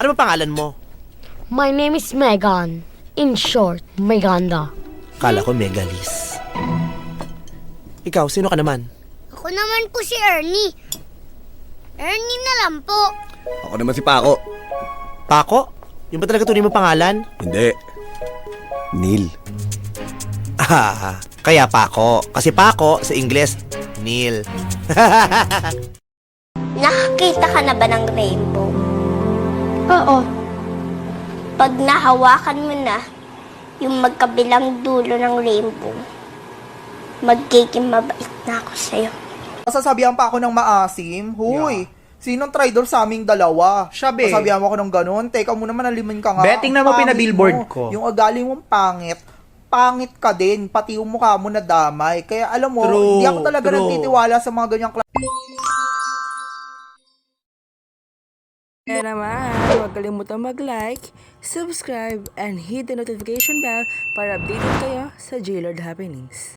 Ano ba pangalan mo? My name is Megan. In short, Meganda. Kala ko Megalis. Ikaw, sino ka naman? Ako naman po si Ernie. Ernie na lang po. Ako naman si Paco. Paco? Yung ba talaga tunay mo pangalan? Hindi. Neil. Ah, kaya Paco. Kasi Paco, sa Ingles, Neil. Nakakita ka na ba ng rainbow? Oo. Pag nahawakan mo na yung magkabilang dulo ng rainbow, magiging mabait na ako sa'yo. Sasabihan pa ako ng maasim. Huy, sinong traidor sa aming dalawa? Siya, be. Sasabihan mo ako ng ganun. Teka muna, manalimin ka nga. Be, tingnan mo Ang pangit pinabillboard mo. ko. Yung ugali mong pangit, pangit ka din. Pati yung mukha mo na damay. Kaya alam mo, True, hindi ako talaga true. nagtitiwala sa mga ganyang Kaya naman, huwag kalimutang mag-like, subscribe, and hit the notification bell para updated kayo sa J-Lord Happenings.